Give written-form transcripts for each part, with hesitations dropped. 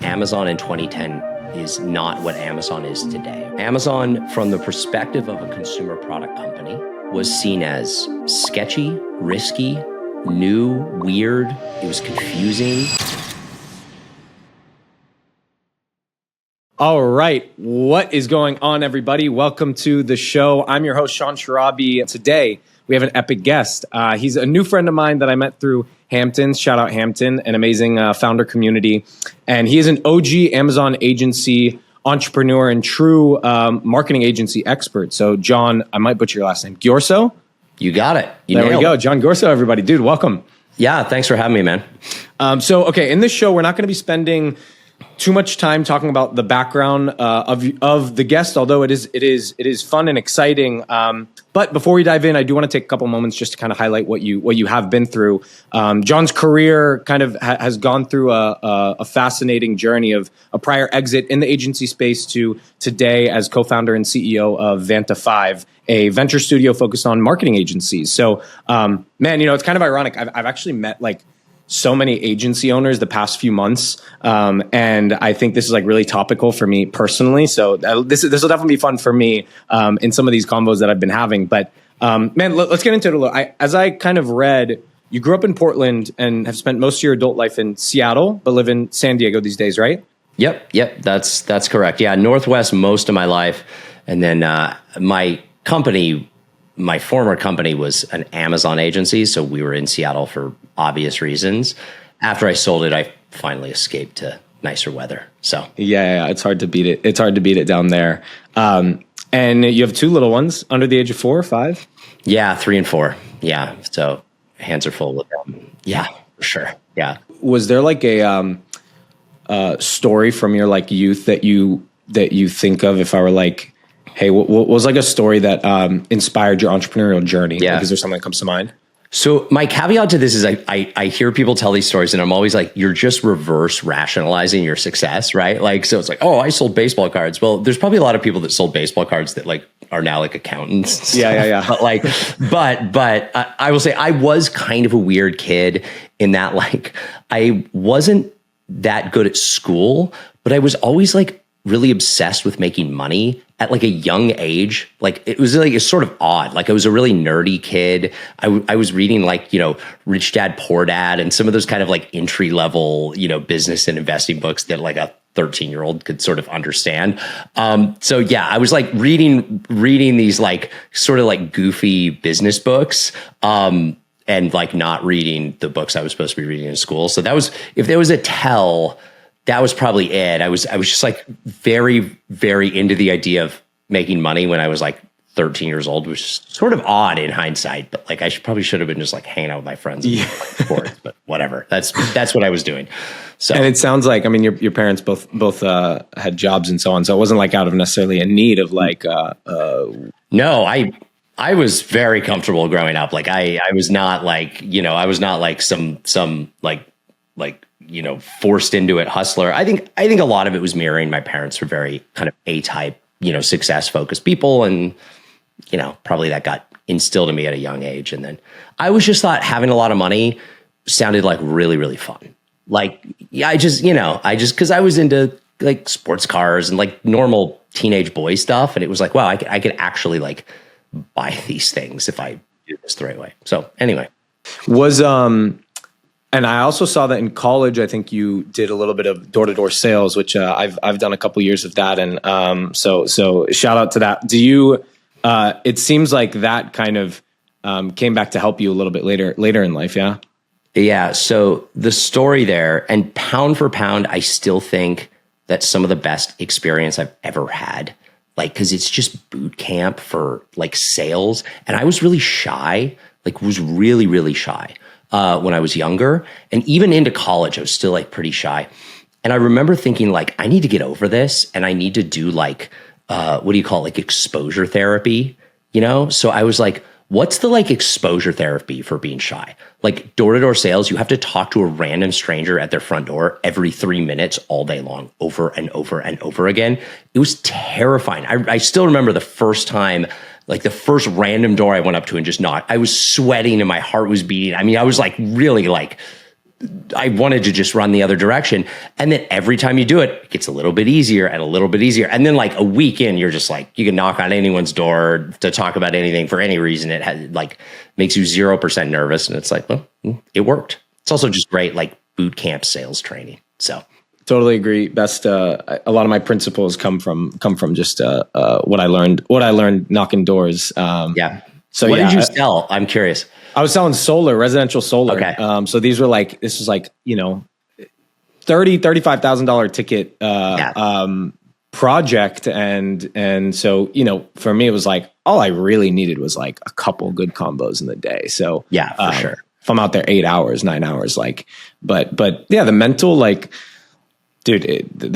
Amazon in 2010 is not what Amazon is today. Amazon, from the perspective of a consumer product company, was seen as sketchy, risky, new, weird. It was confusing. All right. What is going on, everybody? Welcome to the show. I'm your host, Shaun Sharabi. Today, we have an epic guest. He's a new friend of mine that I met through Hamptons. Shout out Hampton, an amazing founder community. And he is an OG Amazon agency entrepreneur and true marketing agency expert. So, John, I might butcher your last name, Giorso? You got it. There we go. John Giorso, everybody. Dude, welcome. Yeah, thanks for having me, man. Okay, in this show, we're not going to be spending too much time talking about the background of the guest, although it is fun and exciting. But before we dive in, I do want to take a couple moments just to kind of highlight what you have been through. John's career kind of has gone through a fascinating journey of a prior exit in the agency space to today as co-founder and CEO of Vanta 5, a venture studio focused on marketing agencies. So, man, it's kind of ironic. I've actually met so many agency owners the past few months. And I think this is really topical for me personally. So this will definitely be fun for me in some of these combos that I've been having. But man, let's get into it a little. As I kind of read, you grew up in Portland and have spent most of your adult life in Seattle, but live in San Diego these days, right? Yep. That's correct. Yeah, Northwest most of my life. And then my former company was an Amazon agency, so we were in Seattle for obvious reasons. After I sold it, I finally escaped to nicer weather. So yeah, it's hard to beat it. It's hard to beat it down there. And you have two little ones under the age of 4 or 5? Yeah, 3 and 4. Yeah, so hands are full with them. Yeah, for sure. Yeah. Was there a story from your youth that you think of? If I were hey, what was a story that inspired your entrepreneurial journey? Yeah. Is there something that comes to mind? So my caveat to this is I hear people tell these stories and I'm always you're just reverse rationalizing your success, right? So it's oh, I sold baseball cards. Well, there's probably a lot of people that sold baseball cards that are now accountants. Yeah. But I will say I was kind of a weird kid in that I wasn't that good at school, but I was always really obsessed with making money at a young age. It was it's sort of odd. I was a really nerdy kid. I was reading Rich Dad, Poor Dad and some of those kind of entry level, business and investing books that a 13-year-old could sort of understand. So yeah, I was reading these sort of goofy business books. And not reading the books I was supposed to be reading in school. So that was, if there was a tell, that was probably it. I was just very, very into the idea of making money when I was 13 years old, which is sort of odd in hindsight, but I probably should have been just hanging out with my friends and sports, but whatever. That's what I was doing. So, and it sounds your parents both had jobs and so on. So it wasn't out of necessarily a need of no, I was very comfortable growing up. I was not I was not some forced into it hustler. I think a lot of it was mirroring my parents were very kind of A-type, success focused people. And, probably that got instilled in me at a young age. And then I was just thought having a lot of money sounded really, really fun. Cause I was into sports cars and normal teenage boy stuff. And it was wow, I could actually buy these things if I do this the right way. So anyway. And I also saw that in college, I think you did a little bit of door-to-door sales, which I've done a couple years of that. And so shout out to that. Do you, it seems that kind of came back to help you a little bit later in life. Yeah. Yeah. So the story there, and pound for pound, I still think that's some of the best experience I've ever had. Cause it's just boot camp for sales. And I was really shy, was really, really shy. When I was younger, and even into college, I was still pretty shy. And I remember thinking I need to get over this and I need to do what do you call it? Exposure therapy, So I was what's the exposure therapy for being shy? Door-to-door sales, you have to talk to a random stranger at their front door every 3 minutes all day long, over and over and over again. It was terrifying. I still remember the first time, the first random door I went up to and just knocked. I was sweating and my heart was beating. I mean, I was really I wanted to just run the other direction. And then every time you do it, it gets a little bit easier and a little bit easier. And then like a week in, you're just like, you can knock on anyone's door to talk about anything for any reason. It has like makes you 0% nervous. And it's like, well, it worked. It's also just great, like boot camp sales training. So totally agree. Best. A lot of my principles come from just what I learned knocking doors. Yeah. So what did you sell? I'm curious. I was selling residential solar. Okay. So this was like, $35,000 ticket, project. And so, for me, it was like, all I really needed was like a couple good combos in the day. So yeah, for sure. If I'm out there 8 hours, 9 hours, but yeah, the mental, the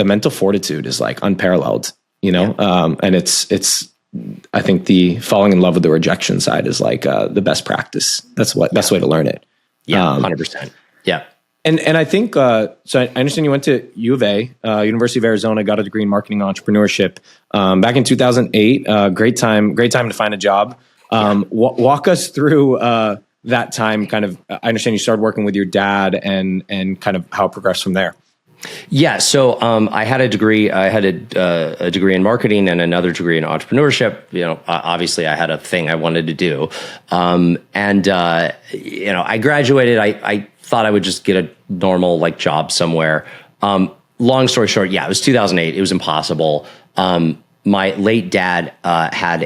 mental fortitude is like unparalleled, and it's, I think the falling in love with the rejection side is like the best practice. That's best way to learn it. Yeah, 100%. Yeah. And I think, so I understand you went to U of A, University of Arizona, got a degree in marketing and entrepreneurship back in 2008. Great time to find a job. Walk us through that time. Kind of, I understand you started working with your dad and kind of how it progressed from there. Yeah. So I had a degree. I had a degree in marketing and another degree in entrepreneurship. Obviously, I had a thing I wanted to do, I graduated. I thought I would just get a normal like job somewhere. Long story short, yeah, it was 2008. It was impossible. My late dad had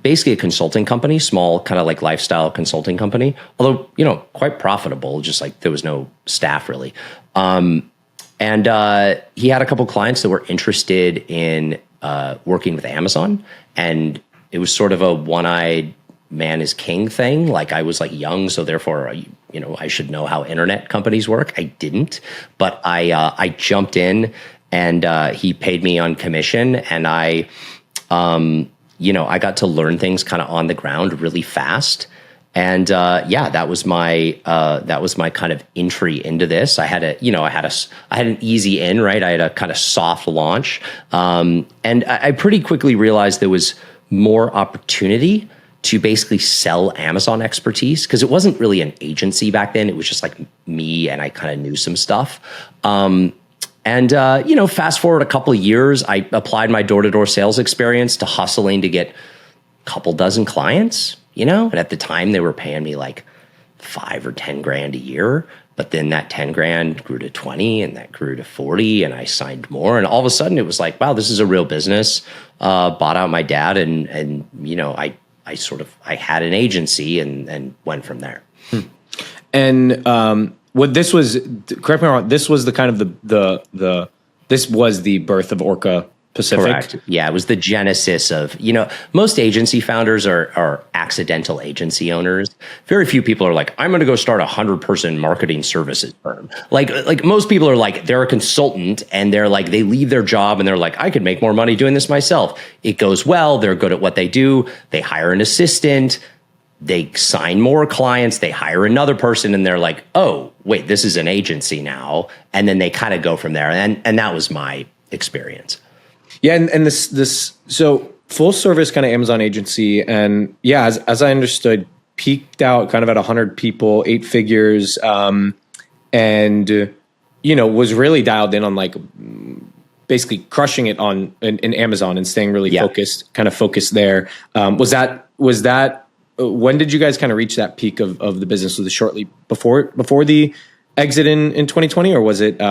basically a consulting company, small kind of like lifestyle consulting company, although quite profitable. Just like there was no staff really. And he had a couple clients that were interested in working with Amazon, and it was sort of a one-eyed man is king thing. Like I was like young, so therefore, I should know how internet companies work. I didn't, but I jumped in, and he paid me on commission, and I got to learn things kind of on the ground really fast. And that was my kind of entry into this. I had an easy in, right? I had a kind of soft launch, and I pretty quickly realized there was more opportunity to basically sell Amazon expertise, because it wasn't really an agency back then. It was just like me, and I kind of knew some stuff. Fast forward a couple of years, I applied my door-to-door sales experience to hustling to get a couple dozen clients. And at the time they were paying me like 5 or 10 grand a year, but then that 10 grand grew to 20, and that grew to 40, and I signed more. And all of a sudden it was like, wow, this is a real business. Bought out my dad, and I had an agency and went from there. And what this was, correct me if I'm wrong, this was the kind of this was the birth of Orca Pacific. Correct. Yeah, it was the genesis of, most agency founders are accidental agency owners. Very few people are like, I'm going to go start 100-person marketing services firm. Like most people are like, they're a consultant, and they're like, they leave their job and they're like, I could make more money doing this myself. It goes well. They're good at what they do. They hire an assistant. They sign more clients. They hire another person, and they're like, oh, wait, this is an agency now. And then they kind of go from there. And that was my experience. Yeah, and this so full service kind of Amazon agency, and yeah, as I understood, peaked out kind of at 100 people, 8 figures, and was really dialed in on like basically crushing it in Amazon and staying really focused there. Was that when did you guys kind of reach that peak of the business? Was it shortly before the exit in 2020, or was it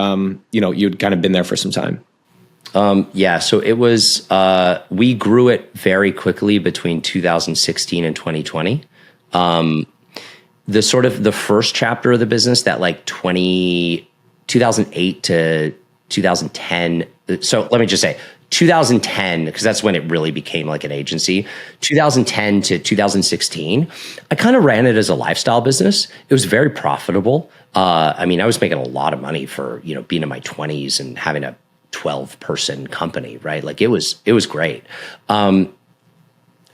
you'd kind of been there for some time? So it was, we grew it very quickly between 2016 and 2020. The first chapter of the business, that like 2008 to 2010. So let me just say 2010, because that's when it really became like an agency. 2010 to 2016, I kind of ran it as a lifestyle business. It was very profitable. I was making a lot of money for, being in my 20s and having a 12-person company, right? Like it was great. Around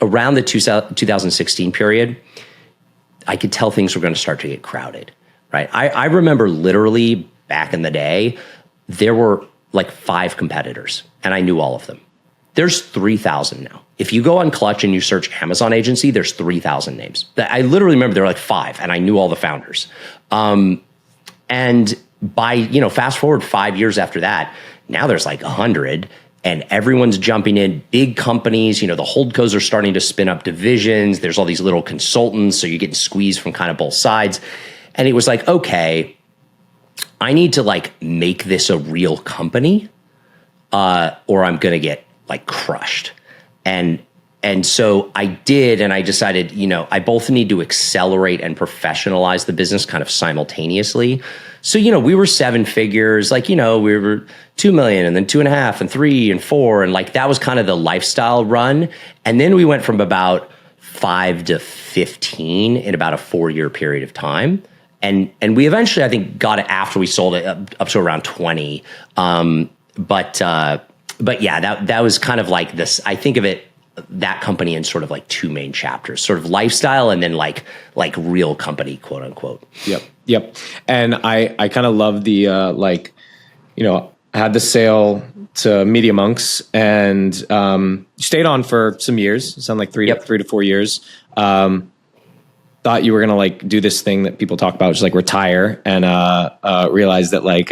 the 2016 period, I could tell things were going to start to get crowded, right? I remember literally back in the day, there were like 5 competitors, and I knew all of them. There's 3,000 now. If you go on Clutch and you search Amazon agency, there's 3,000 names. I literally remember there were like 5, and I knew all the founders. And by, fast forward 5 years after that, now there's like 100 and everyone's jumping in, big companies, the holdcos are starting to spin up divisions. There's all these little consultants. So you're getting squeezed from kind of both sides. And it was like, okay, I need to like make this a real company, or I'm going to get like crushed. And so I did, and I decided, I both need to accelerate and professionalize the business kind of simultaneously. So, we were 7 figures, like, we were 2 million and then 2.5 and 3 and 4. And like, that was kind of the lifestyle run. And then we went from about 5 to 15 in about a 4-year period of time. And we eventually, I think, got it after we sold it up to around 20. But yeah, that was kind of like this. I think of it, that company in sort of like 2 main chapters, sort of lifestyle and then like real company, quote unquote. Yep. And I kind of love the, I had the sale to Media Monks and stayed on for some years. It sounded like 3 to 4 years. Thought you were going to like do this thing that people talk about, which is like retire, and realized that like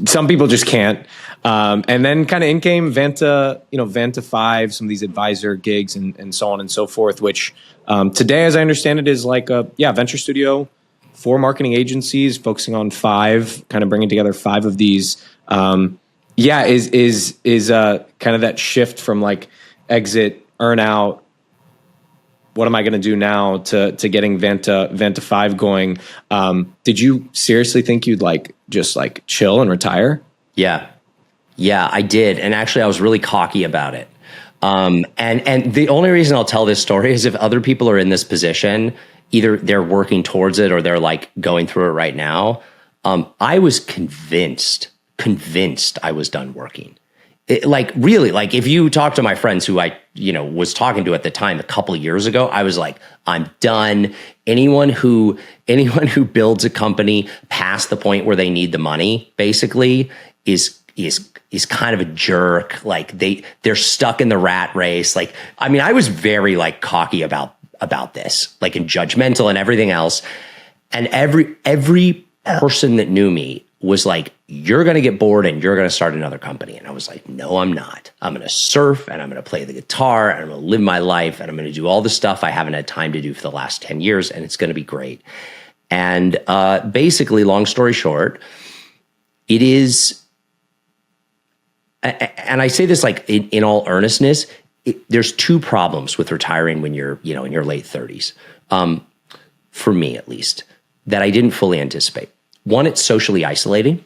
some people just can't. And then kind of in came Vanta, Vanta 5, some of these advisor gigs and so on and so forth, which today, as I understand it, is like a venture studio, 4 marketing agencies focusing on 5, kind of bringing together 5 of these. Is kind of that shift from like exit, earn out, what am I going to do now to getting Vanta 5 going? Did you seriously think you'd like just like chill and retire? Yeah, I did. And actually I was really cocky about it. And the only reason I'll tell this story is if other people are in this position, either they're working towards it or they're like going through it right now. I was convinced I was done working. Like really, like if you talk to my friends who I, was talking to at the time a couple of years ago, I was like, I'm done. Anyone who builds a company past the point where they need the money basically is kind of a jerk. Like they're stuck in the rat race. Like, I mean, I was very like cocky about this, like and judgmental and everything else. And every person that knew me was like, you're going to get bored and you're going to start another company. And I was like, no, I'm not. I'm going to surf and I'm going to play the guitar and I'm going to live my life and I'm going to do all the stuff I haven't had time to do for the last 10 years. And it's going to be great. And basically, long story short, it is, and I say this like in all earnestness, there's 2 problems with retiring when you're, in your late 30s, for me at least, that I didn't fully anticipate. One, it's socially isolating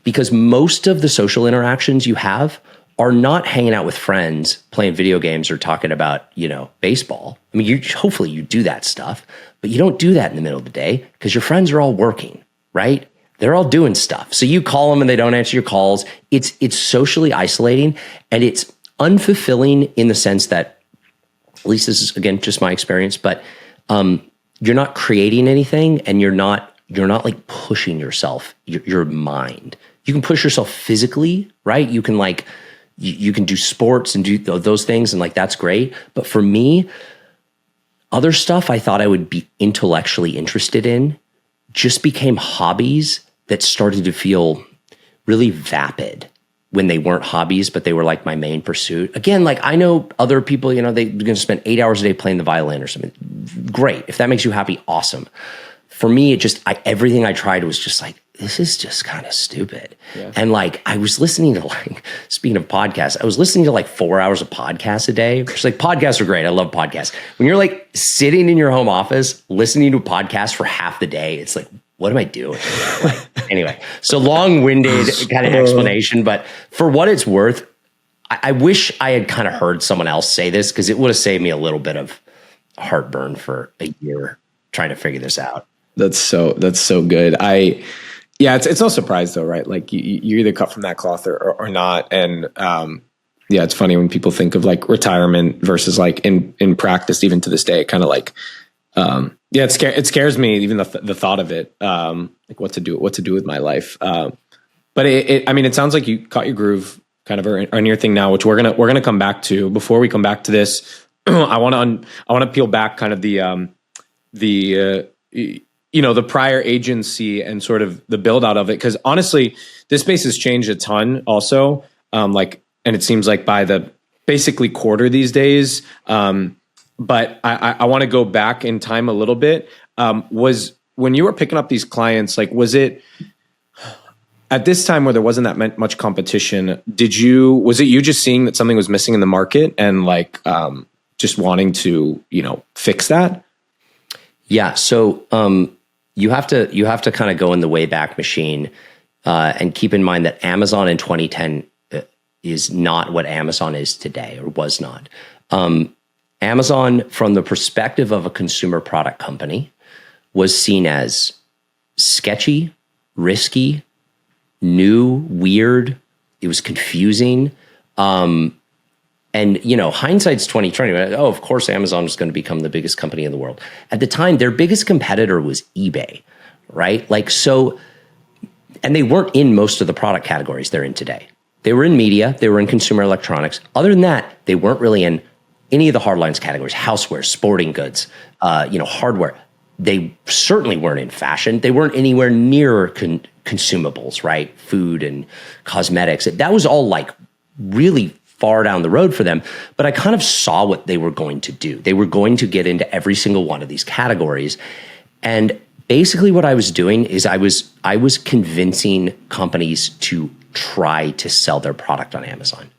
because most of the social interactions you have are not hanging out with friends, playing video games, or talking about, baseball. I mean, hopefully you do that stuff, but you don't do that in the middle of the day because your friends are all working, right? They're all doing stuff. So you call them and they don't answer your calls. It's socially isolating and it's unfulfilling in the sense that, at least this is, again, just my experience, but you're not creating anything and you're not like pushing yourself, your mind. You can push yourself physically, right? You can like, you can do sports and do those things and like, that's great. But for me, other stuff I thought I would be intellectually interested in just became hobbies that started to feel really vapid when they weren't hobbies, but they were like my main pursuit. Again, like I know other people, they're going to spend 8 hours a day playing the violin or something. Great. If that makes you happy, awesome. For me, everything I tried was just like, this is just kind of stupid. Yeah. And like, I was listening to like, speaking of podcasts, I was listening to like 4 hours of podcasts a day. Which like podcasts are great. I love podcasts. When you're like sitting in your home office, listening to a podcast for half the day, it's like, what am I doing? Like, anyway, so long-winded kind of explanation, but for what it's worth, I wish I had kind of heard someone else say this because it would have saved me a little bit of heartburn for a year trying to figure this out. That's so good. It's no surprise though, right? Like you're either cut from that cloth or not. And it's funny when people think of like retirement versus like in practice, even to this day, kind of like, it scares me even the thought of it, like what to do with my life. But it sounds like you caught your groove, kind of on your thing now, which we're gonna come back to. Before we come back to this, I want to peel back kind of the the prior agency and sort of the build out of it. Because honestly, this space has changed a ton also. And it seems like by the basically quarter these days. But I want to go back in time a little bit. Was when you were picking up these clients, was it at this time where there wasn't that much competition? Was it you just seeing that something was missing in the market and just wanting to, fix that? Yeah. So you have to kind of go in the Wayback Machine and keep in mind that Amazon in 2010 is not what Amazon is today, or was not. Amazon, from the perspective of a consumer product company, was seen as sketchy, risky, new, weird. It was confusing. And hindsight's 2020. Oh, of course, Amazon was going to become the biggest company in the world. At the time, their biggest competitor was eBay, right? And they weren't in most of the product categories they're in today. They were in media, they were in consumer electronics. Other than that, they weren't really in any of the hardlines categories: houseware, sporting goods, hardware. They certainly weren't in fashion. They weren't anywhere near consumables, right? Food and cosmetics. That was all really far down the road for them. But I kind of saw what they were going to do. They were going to get into every single one of these categories. And basically what I was doing is I was convincing companies to try to sell their product on Amazon.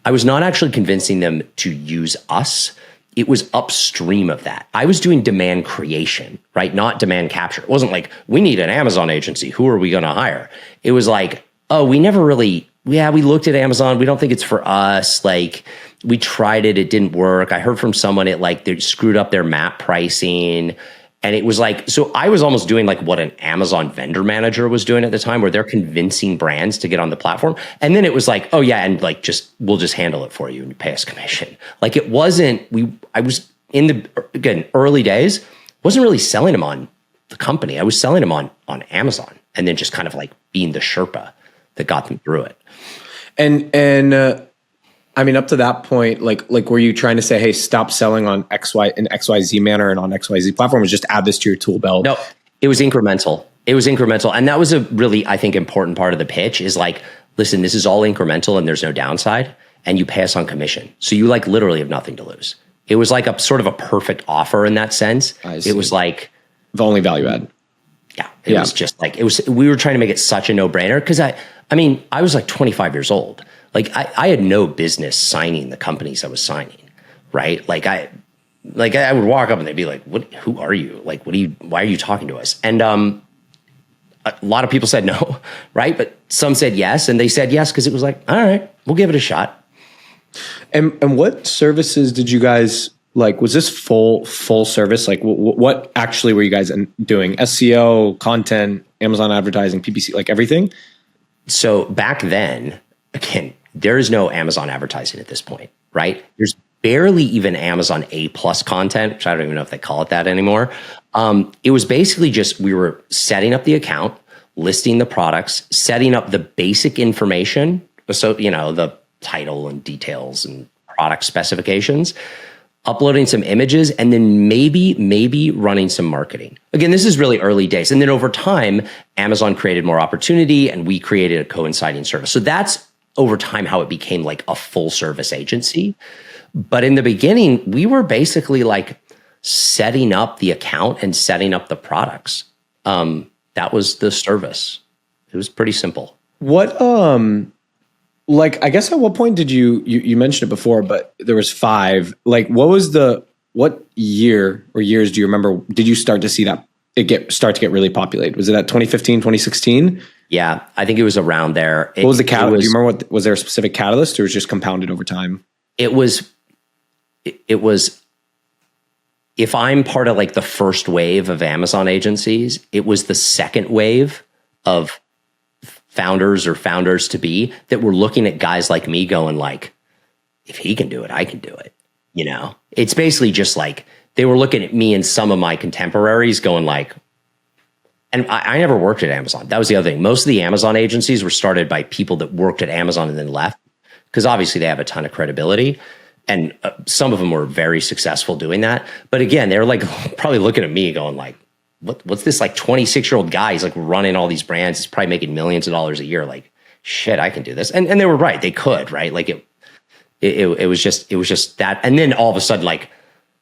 I was not actually convincing them to use us. It was upstream of that. I was doing demand creation, right? Not demand capture. It wasn't we need an Amazon agency. Who are we going to hire? It was we looked at Amazon. We don't think it's for us. We tried it. It didn't work. I heard from someone they screwed up their map pricing. And it was so I was almost doing what an Amazon vendor manager was doing at the time, where they're convincing brands to get on the platform. And then it was oh yeah, and we'll just handle it for you and you pay us commission. It wasn't, I was in the early days, wasn't really selling them on the company. I was selling them on Amazon, and then just kind of being the Sherpa that got them through it. And I mean, up to that point, were you trying to say, hey, stop selling on XYZ manner and on XYZ platform, or just add this to your tool belt? No, it was incremental. And that was a really, I think, important part of the pitch is listen, this is all incremental and there's no downside, and you pay us on commission. So you literally have nothing to lose. It was a sort of a perfect offer in that sense. It was the only value add. Yeah. It was just we were trying to make it such a no-brainer because I was 25 years old. I had no business signing the companies I was signing, right? I would walk up and they'd be like, "What? Who are you? Why are you talking to us?" And a lot of people said no, right? But some said yes, and they said yes because it was all right, we'll give it a shot. And what services did you guys was this full service? What actually were you guys doing? SEO, content, Amazon advertising, PPC, everything? So back then, again, there is no Amazon advertising at this point, right? There's barely even Amazon A+ content, which I don't even know if they call it that anymore. It was basically just we were setting up the account, listing the products, setting up the basic information, so the title and details and product specifications, uploading some images, and then maybe running some marketing. Again, this is really early days. And then over time, Amazon created more opportunity and we created a coinciding service. So that's over time how it became a full service agency. But in the beginning, we were basically setting up the account and setting up the products. That was the service. It was pretty simple. What, I guess at what point did you mentioned it before, but there was 5, what year or years do you remember, did you start to see that start to get really populated? Was it at 2015, 2016? Yeah, I think it was around there. What was the catalyst? Do you remember was there a specific catalyst, or was it just compounded over time? It was, if I'm part of the first wave of Amazon agencies, it was the second wave of founders or founders to be that were looking at guys like me going if he can do it, I can do it. It's basically just they were looking at me and some of my contemporaries going and I never worked at Amazon. That was the other thing. Most of the Amazon agencies were started by people that worked at Amazon and then left, because obviously they have a ton of credibility. And some of them were very successful doing that. But again, they're probably looking at me going what's this like 26-year-old guy? He's like running all these brands. He's probably making millions of dollars a year. Like, shit, I can do this. And they were right. They could, right? Like it was just that. And then all of a sudden, like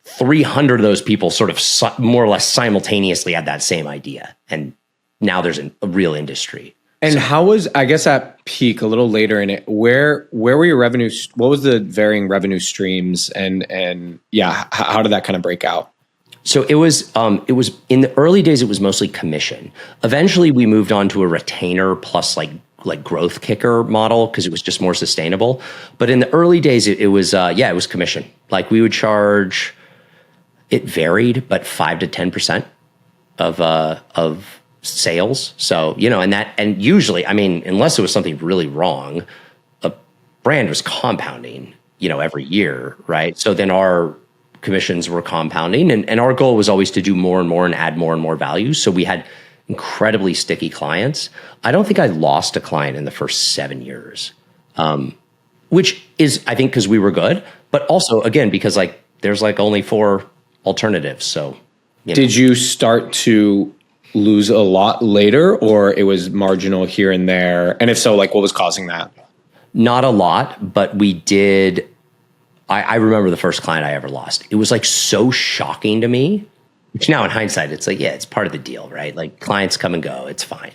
300 of those people sort of more or less simultaneously had that same idea. And now there's a real industry. And how was, I guess at peak a little later in it, where were your revenues? What was the varying revenue streams and yeah, how did that kind of break out? So it was in the early days, it was mostly commission. Eventually we moved on to a retainer plus like growth kicker model because it was just more sustainable. But in the early days, it was commission. Like we would charge, it varied, but 5 to 10% of sales. So, and usually, I mean, unless it was something really wrong, a brand was compounding, every year, right? So then our commissions were compounding and our goal was always to do more and more and add more and more value. So we had incredibly sticky clients. I don't think I lost a client in the first 7 years, which is, I think, because we were good, but also, again, because like there's like only 4 alternatives. So, Did you start to lose a lot later, or it was marginal here and there? And if so, like what was causing that? Not a lot, but we did. I remember the first client I ever lost. It was like so shocking to me, which now in hindsight, it's like, yeah, it's part of the deal, right? Like clients come and go, it's fine.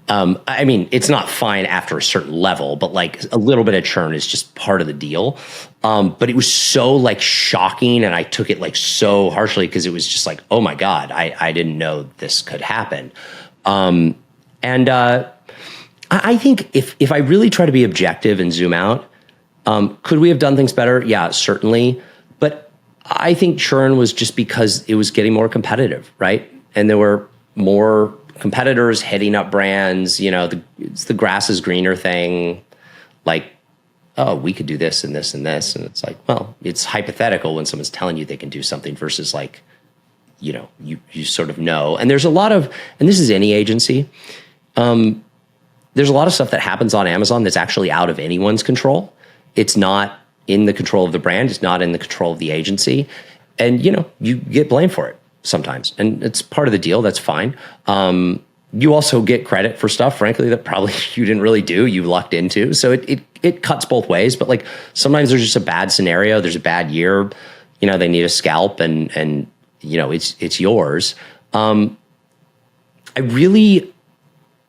I mean, it's not fine after a certain level, but like a little bit of churn is just part of the deal. But it was so like shocking and I took it like so harshly because it was just like, oh my God, I didn't know this could happen. I think if I really try to be objective and zoom out, could we have done things better? Yeah, certainly. But I think churn was just because it was getting more competitive, right? And there were more competitors hitting up brands, it's the grass is greener thing. Like, oh, we could do this and this and this. And it's like, well, it's hypothetical when someone's telling you they can do something versus like, you sort of know. And there's a lot of, and this is any agency, there's a lot of stuff that happens on Amazon that's actually out of anyone's control. It's not in the control of the brand. It's not in the control of the agency. And, you get blamed for it sometimes. And it's part of the deal. That's fine. You also get credit for stuff, frankly, that probably you didn't really do, you lucked into. So it cuts both ways. But like sometimes there's just a bad scenario. There's a bad year. They need a scalp and it's yours. I really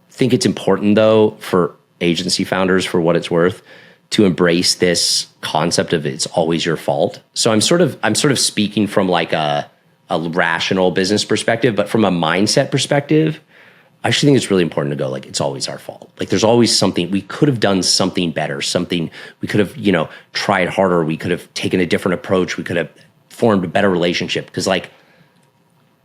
think it's important though for agency founders, for what it's worth, to embrace this concept of it's always your fault. So I'm sort of speaking from like a rational business perspective, but from a mindset perspective, I actually think it's really important to go like, it's always our fault. Like there's always something, we could have done something better, something we could have, tried harder. We could have taken a different approach. We could have formed a better relationship. Cause like,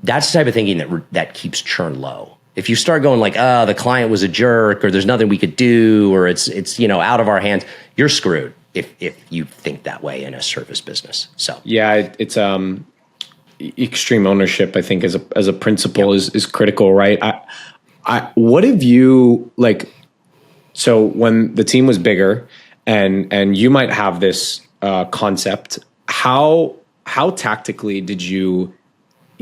that's the type of thinking that keeps churn low. If you start going like, the client was a jerk or there's nothing we could do, or it's out of our hands, you're screwed if you think that way in a service business. So yeah, it's extreme ownership, I think, as a principle is critical, right? What have you like? So when the team was bigger, and you might have this concept, how tactically did you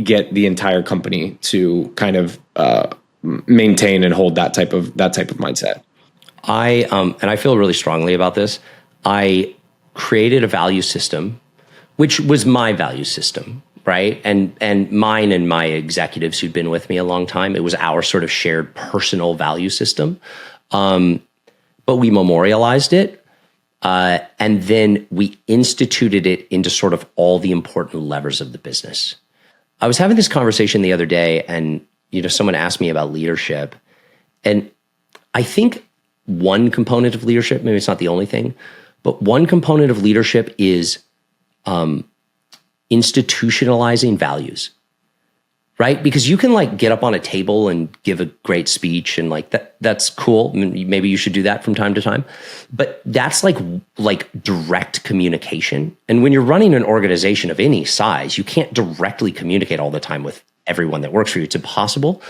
get the entire company to kind of maintain and hold that type of mindset? And I feel really strongly about this. I created a value system, which was my value system, right? And mine and my executives who'd been with me a long time. It was our sort of shared personal value system. But we memorialized it. And then we instituted it into sort of all the important levers of the business. I was having this conversation the other day and, someone asked me about leadership. And I think one component of leadership, maybe it's not the only thing, but one component of leadership is institutionalizing values, right? Because you can like get up on a table and give a great speech and like that's cool. Maybe you should do that from time to time, but that's like direct communication. And when you're running an organization of any size, you can't directly communicate all the time with everyone that works for you. It's impossible.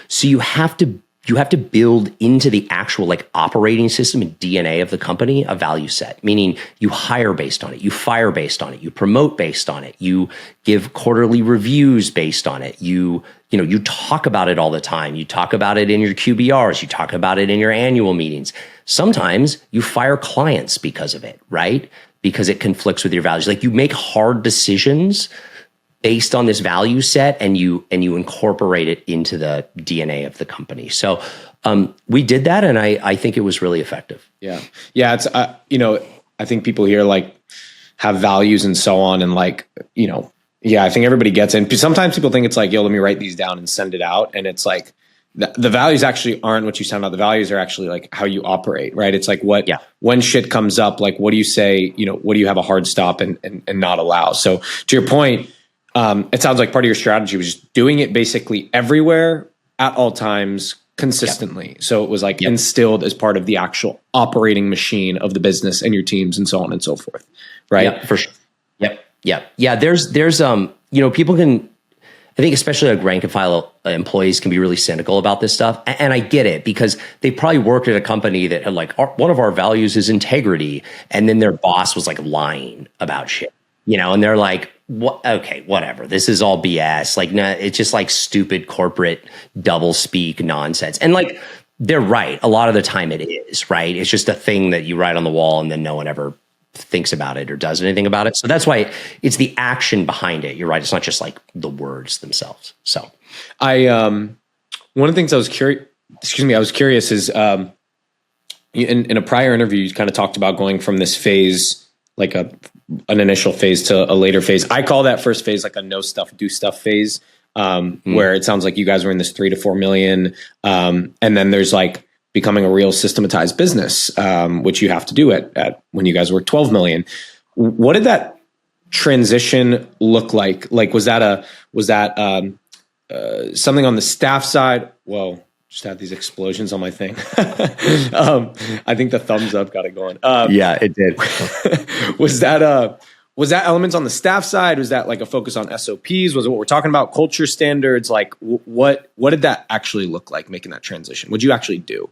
So you have to you have to build into the actual like operating system and DNA of the company a value set, meaning you hire based on it, you fire based on it, you promote based on it, you give quarterly reviews based on it, you talk about it all the time. You talk about it in your QBRs, you talk about it in your annual meetings. Sometimes you fire clients because of it, right? Because it conflicts with your values. Like you make hard decisions based on this value set, and you incorporate it into the DNA of the company. So we did that, and I think it was really effective. Yeah. It's I think people here like have values and so on, and like I think everybody gets it. And sometimes people think it's like, yo, let me write these down and send it out, and it's like the values actually aren't what you sound out. The values are actually like how you operate, right? It's like when shit comes up, like what do you say? What do you have a hard stop and not allow? So to your point. It sounds like part of your strategy was just doing it basically everywhere at all times consistently. Yep. So it was like instilled as part of the actual operating machine of the business and your teams and so on and so forth. Right. Yep, for sure. Yep. Yeah. There's people can, I think especially like rank and file employees can be really cynical about this stuff. And I get it because they probably worked at a company that had like, one of our values is integrity. And then their boss was like lying about shit, and they're like, what? Okay, whatever. This is all BS. Like, no, it's just like stupid corporate double speak nonsense. And like, they're right. A lot of the time it is, right? It's just a thing that you write on the wall and then no one ever thinks about it or does anything about it. So that's why it's the action behind it. You're right. It's not just like the words themselves. So one of the things I was curious is in a prior interview, you kind of talked about going from this phase, like an initial phase to a later phase. I call that first phase like a no stuff, do stuff phase, where it sounds like you guys were in this 3 to 4 million. And then there's like becoming a real systematized business, which you have to do at when you guys were 12 million. What did that transition look like? Like, was that something on the staff side? Whoa. Just had these explosions on my thing. I think the thumbs up got it going. Yeah, it did. Was that elements on the staff side? Was that like a focus on SOPs? Was it what we're talking about? Culture standards? Like what did that actually look like making that transition? What'd you actually do?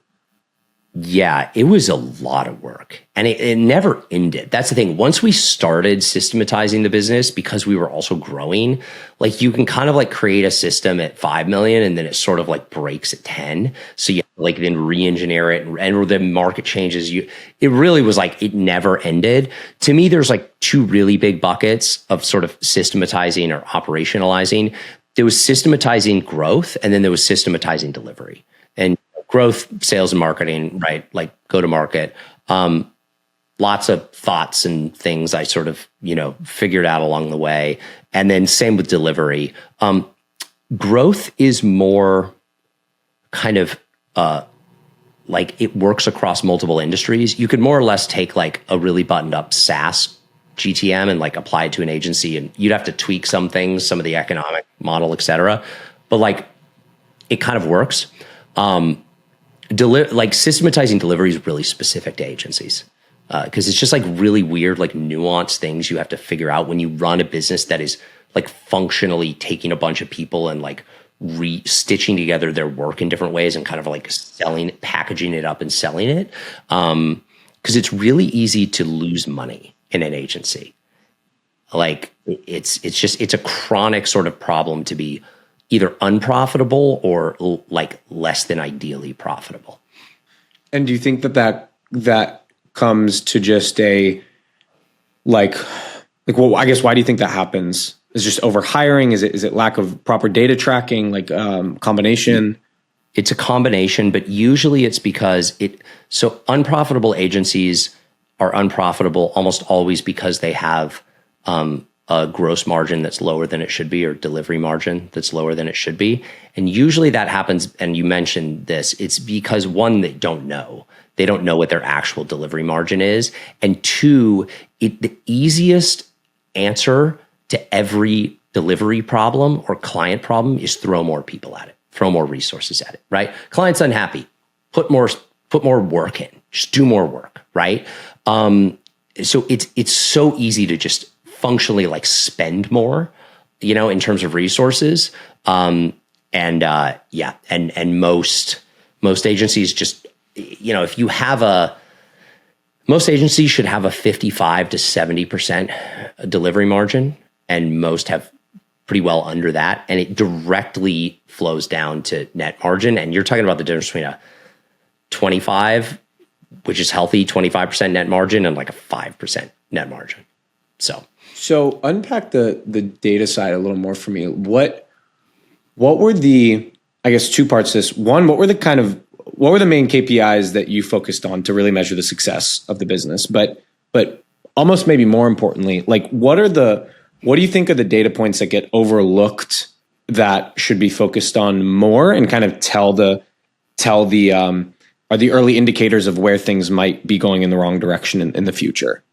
Yeah, it was a lot of work and it never ended. That's the thing. Once we started systematizing the business, because we were also growing, like you can kind of like create a system at 5 million and then it sort of like breaks at 10. So you like then re-engineer it and the market changes. It really was like, it never ended. To me, there's like two really big buckets of sort of systematizing or operationalizing. There was systematizing growth and then there was systematizing delivery. And growth, sales and marketing, right? Like go to market. Lots of thoughts and things I sort of, figured out along the way. And then same with delivery. Growth is more kind of like it works across multiple industries. You could more or less take like a really buttoned up SaaS GTM and like apply it to an agency and you'd have to tweak some things, some of the economic model, et cetera. But like it kind of works. Like systematizing delivery is really specific to agencies because it's just like really weird, like nuanced things you have to figure out when you run a business that is like functionally taking a bunch of people and like stitching together their work in different ways and kind of like packaging it up and selling it. Because it's really easy to lose money in an agency. Like it's a chronic sort of problem to be either unprofitable or like less than ideally profitable. And do you think that comes to just a well, I guess why do you think that happens? Is it just over hiring? Is it lack of proper data tracking? Like combination? It's a combination, but usually it's because so unprofitable agencies are unprofitable almost always because they have a gross margin that's lower than it should be or delivery margin that's lower than it should be. And usually that happens, and you mentioned this, it's because one, they don't know. They don't know what their actual delivery margin is. And two, the easiest answer to every delivery problem or client problem is throw more people at it, throw more resources at it, right? Client's unhappy, put more work in, just do more work, right? So it's so easy to just functionally like spend more, in terms of resources. And most Most agencies just, if you have most agencies should have a 55 to 70% delivery margin, and most have pretty well under that. And it directly flows down to net margin. And you're talking about the difference between a 25, which is healthy, 25% net margin, and like a 5% net margin. So unpack the data side a little more for me. What were the, I guess, two parts to this. One, what were the main KPIs that you focused on to really measure the success of the business? But almost maybe more importantly, like what do you think are the data points that get overlooked that should be focused on more and kind of tell the are the early indicators of where things might be going in the wrong direction in the future?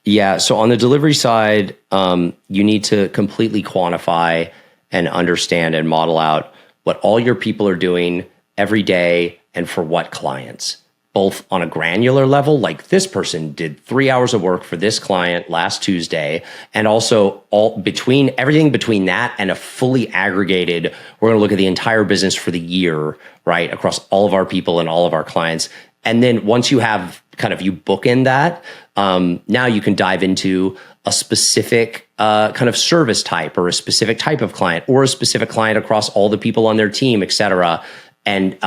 Yeah. So on the delivery side, you need to completely quantify and understand and model out what all your people are doing every day and for what clients, both on a granular level, like this person did 3 hours of work for this client last Tuesday, and also everything between that and a fully aggregated, we're going to look at the entire business for the year, right, across all of our people and all of our clients. And then once you have you bookend that, now you can dive into a specific kind of service type or a specific type of client or a specific client across all the people on their team, et cetera. And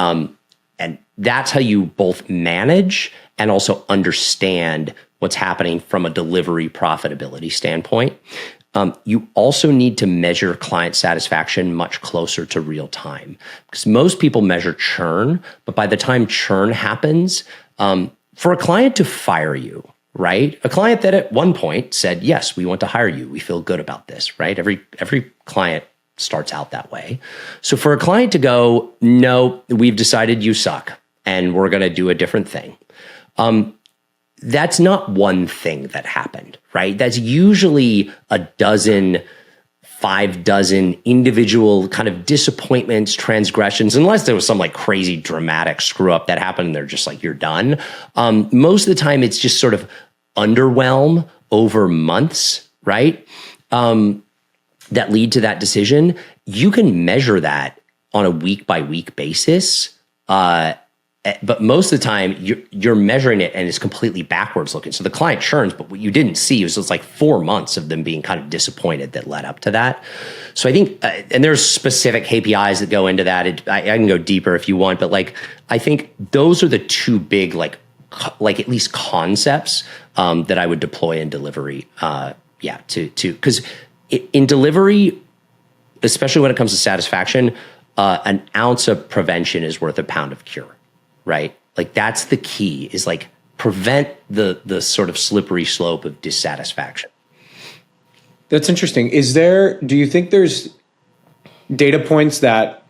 that's how you both manage and also understand what's happening from a delivery profitability standpoint. You also need to measure client satisfaction much closer to real time, because most people measure churn, but by the time churn happens, for a client to fire you, right? A client that at one point said, yes, we want to hire you, we feel good about this, right? Every client starts out that way. So for a client to go, no, we've decided you suck and we're going to do a different thing. That's not one thing that happened, right? That's usually 5 dozen individual kind of disappointments, transgressions, unless there was some like crazy dramatic screw up that happened and they're just like, you're done. Most of the time it's just sort of underwhelm over months, right? That lead to that decision. You can measure that on a week by week basis. But most of the time you're measuring it and it's completely backwards looking. So the client churns, but what you didn't see was it's like 4 months of them being kind of disappointed that led up to that. So I think, and there's specific KPIs that go into that. I can go deeper if you want, but like, I think those are the two big, like at least concepts that I would deploy in delivery. Because in delivery, especially when it comes to satisfaction, an ounce of prevention is worth a pound of cure. Right? Like that's the key, is like prevent the sort of slippery slope of dissatisfaction. That's interesting. Do you think there's data points that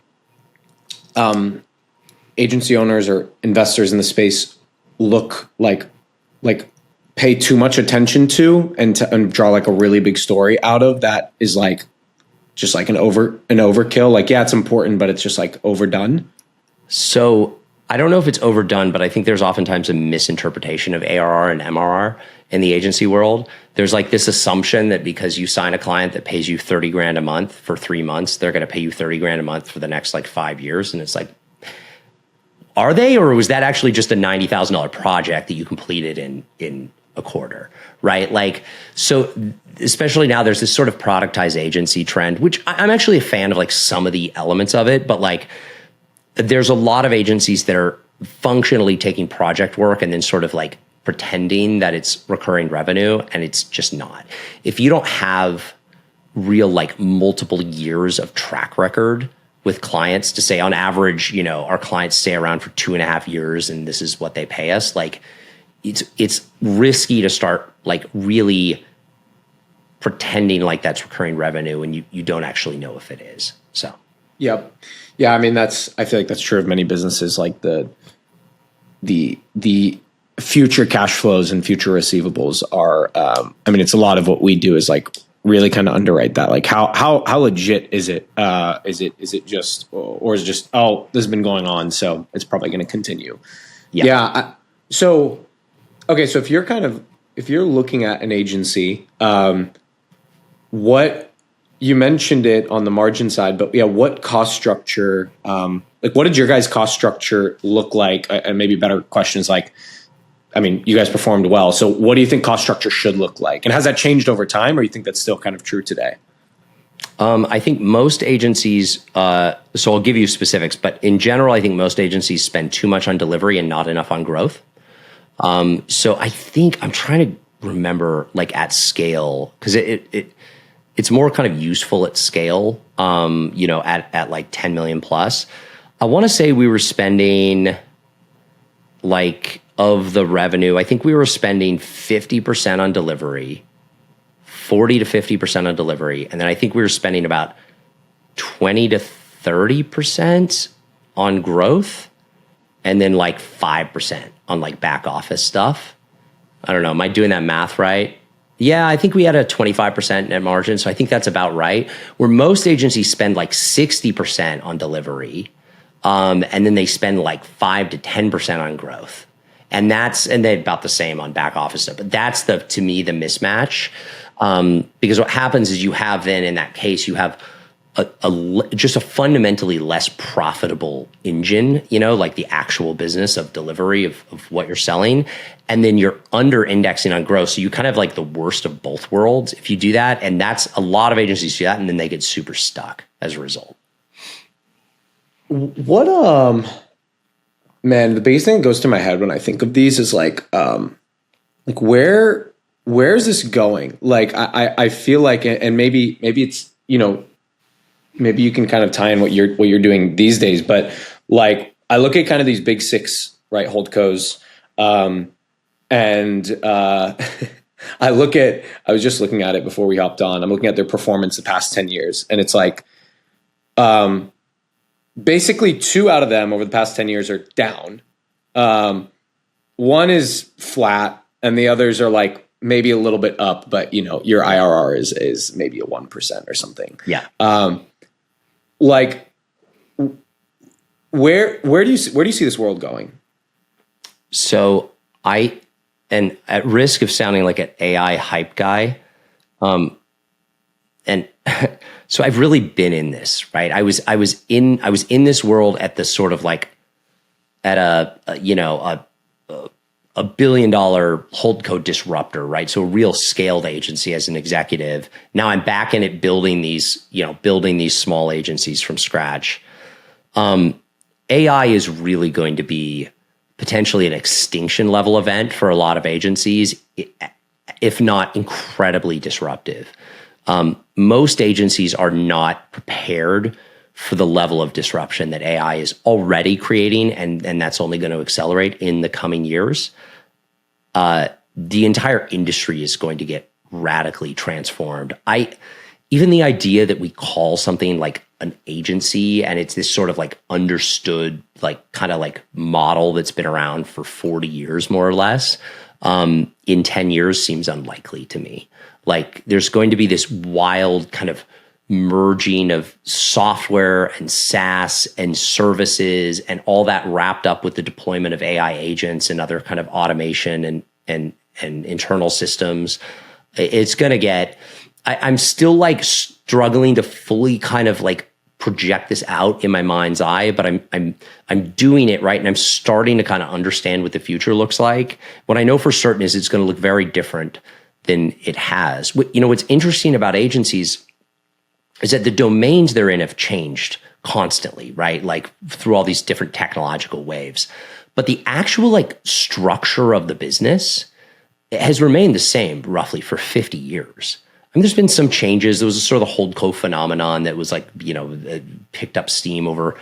agency owners or investors in the space look like pay too much attention to and draw like a really big story out of that is like just like an overkill? Like, yeah, it's important, but it's just like overdone. So I don't know if it's overdone, but I think there's oftentimes a misinterpretation of ARR and MRR in the agency world. There's like this assumption that because you sign a client that pays you 30 grand a month for 3 months, they're going to pay you 30 grand a month for the next like 5 years. And it's like, are they, or was that actually just a $90,000 project that you completed in a quarter, right? Like, so especially now there's this sort of productized agency trend, which I'm actually a fan of like some of the elements of it, but like, there's a lot of agencies that are functionally taking project work and then sort of like pretending that it's recurring revenue, and it's just not. If you don't have real like multiple years of track record with clients to say on average, our clients stay around for 2.5 years and this is what they pay us, like it's risky to start like really pretending like that's recurring revenue and you don't actually know if it is. So. Yep. Yeah. I mean, I feel like that's true of many businesses, like the future cash flows and future receivables are, it's a lot of what we do is like really kind of underwrite that. Like how legit is it? Is it just, or is it just, oh, this has been going on, so it's probably going to continue. Yeah. So if you're looking at an agency, what you mentioned it on the margin side, but yeah, what cost structure, like what did your guys' cost structure look like? And maybe a better question is like, I mean, you guys performed well. So what do you think cost structure should look like? And has that changed over time, or you think that's still kind of true today? I think most agencies, so I'll give you specifics, but in general, I think most agencies spend too much on delivery and not enough on growth. So I think I'm trying to remember like at scale, because it's more kind of useful at scale, at like 10 million plus. I want to say we were spending like of the revenue, I think we were spending 50% on delivery, 40 to 50% on delivery. And then I think we were spending about 20 to 30% on growth, and then like 5% on like back office stuff. I don't know. Am I doing that math right? Yeah, I think we had a 25% net margin. So I think that's about right. Where most agencies spend like 60% on delivery. And then they spend like 5 to 10% on growth. And they're about the same on back office stuff. But that's to me, the mismatch. Because what happens is you have then in that case, you have just a fundamentally less profitable engine, like the actual business of delivery of what you're selling. And then you're under indexing on growth. So you kind of like the worst of both worlds if you do that. And that's a lot of agencies do that. And then they get super stuck as a result. What, man, the biggest thing that goes to my head when I think of these is like where is this going? Like, I feel like, and maybe it's, maybe you can kind of tie in what you're doing these days, but like, I look at kind of these big six, right, holdcos, and I was just looking at it before we hopped on. I'm looking at their performance the past 10 years, and it's like, basically 2 out of them over the past 10 years are down. One is flat, and the others are like maybe a little bit up, but your IRR is maybe a 1% or something. Yeah. Like where do you see this world going? So and at risk of sounding like an AI hype guy, and so I've really been in this, right? I was in this world at the sort of like at a $1 billion holdco disruptor, right? So a real scaled agency as an executive. Now I'm back in it building these small agencies from scratch. AI is really going to be potentially an extinction level event for a lot of agencies, if not incredibly disruptive. Most agencies are not prepared for the level of disruption that AI is already creating, and that's only going to accelerate in the coming years. The entire industry is going to get radically transformed. Even the idea that we call something like an agency and it's this sort of like understood, like kind of like model that's been around for 40 years, more or less, in 10 years seems unlikely to me. Like there's going to be this wild kind of merging of software and SaaS and services and all that wrapped up with the deployment of AI agents and other kind of automation and internal systems. It's going to get, I'm still like struggling to fully kind of like project this out in my mind's eye, but I'm doing it right. And I'm starting to kind of understand what the future looks like. What I know for certain is it's going to look very different than it has. What's interesting about agencies is that the domains they're in have changed constantly, right? Like through all these different technological waves. But the actual like structure of the business has remained the same roughly for 50 years. I mean, there's been some changes. There was a sort of the holdco phenomenon that was like, picked up steam over,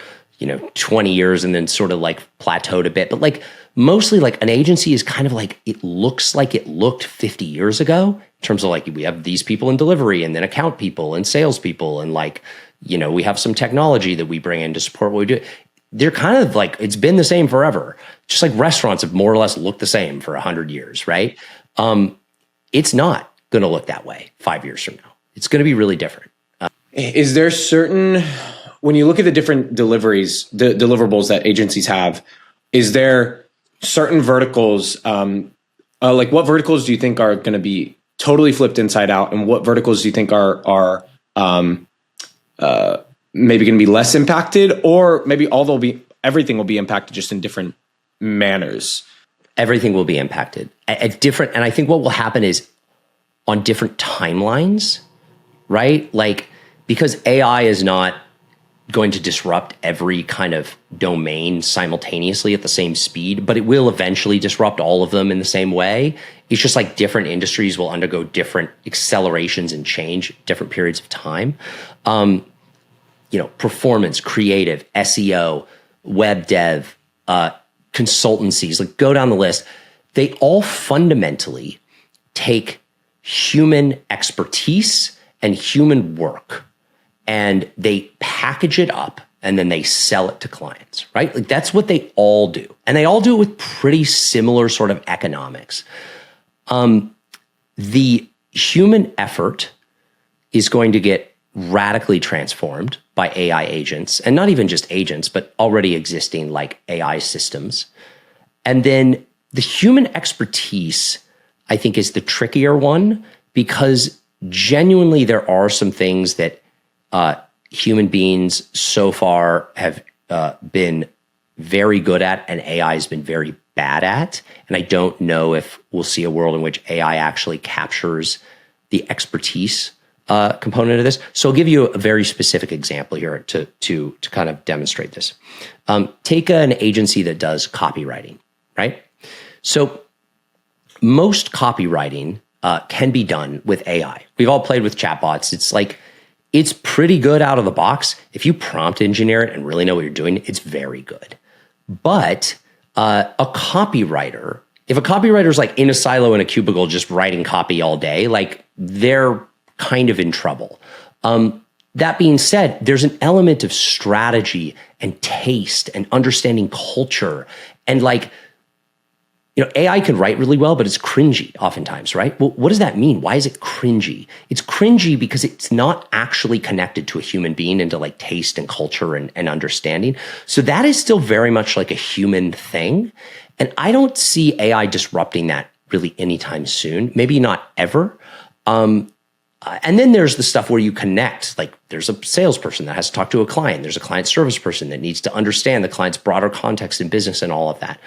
20 years and then sort of like plateaued a bit. But like mostly like an agency is kind of like, it looks like it looked 50 years ago in terms of like, we have these people in delivery and then account people and salespeople. And like, we have some technology that we bring in to support what we do. They're kind of like, it's been the same forever. Just like restaurants have more or less looked the same for 100 years, right? It's not going to look that way 5 years from now. It's going to be really different. Is there when you look at the different deliverables that agencies have, is there certain verticals, like what verticals do you think are going to be totally flipped inside out? And what verticals do you think are maybe going to be less impacted, or maybe everything will be impacted just in different manners? Everything will be impacted at different, and I think what will happen is on different timelines, right? Like, because AI is not going to disrupt every kind of domain simultaneously at the same speed, but it will eventually disrupt all of them in the same way. It's just like different industries will undergo different accelerations and change, different periods of time. Performance, creative, SEO, web dev, consultancies, like go down the list. They all fundamentally take human expertise and human work, and they package it up and then they sell it to clients, right? Like that's what they all do. And they all do it with pretty similar sort of economics. The human effort is going to get radically transformed by AI agents, and not even just agents, but already existing like AI systems. And then the human expertise, I think, is the trickier one, because genuinely there are some things that human beings so far have been very good at and AI has been very bad at. And I don't know if we'll see a world in which AI actually captures the expertise component of this. So I'll give you a very specific example here to kind of demonstrate this. Take an agency that does copywriting, right? So most copywriting can be done with AI. We've all played with chatbots. It's pretty good out of the box. If you prompt engineer it and really know what you're doing, it's very good. But if a copywriter's like in a silo in a cubicle just writing copy all day, like they're kind of in trouble. That being said, there's an element of strategy and taste and understanding culture, and like, AI can write really well, but it's cringy oftentimes, right? Well, what does that mean? Why is it cringy? It's cringy because it's not actually connected to a human being and to like taste and culture and understanding. So that is still very much like a human thing. And I don't see AI disrupting that really anytime soon, maybe not ever. And then there's the stuff where you connect, like there's a salesperson that has to talk to a client. There's a client service person that needs to understand the client's broader context in business and all of that.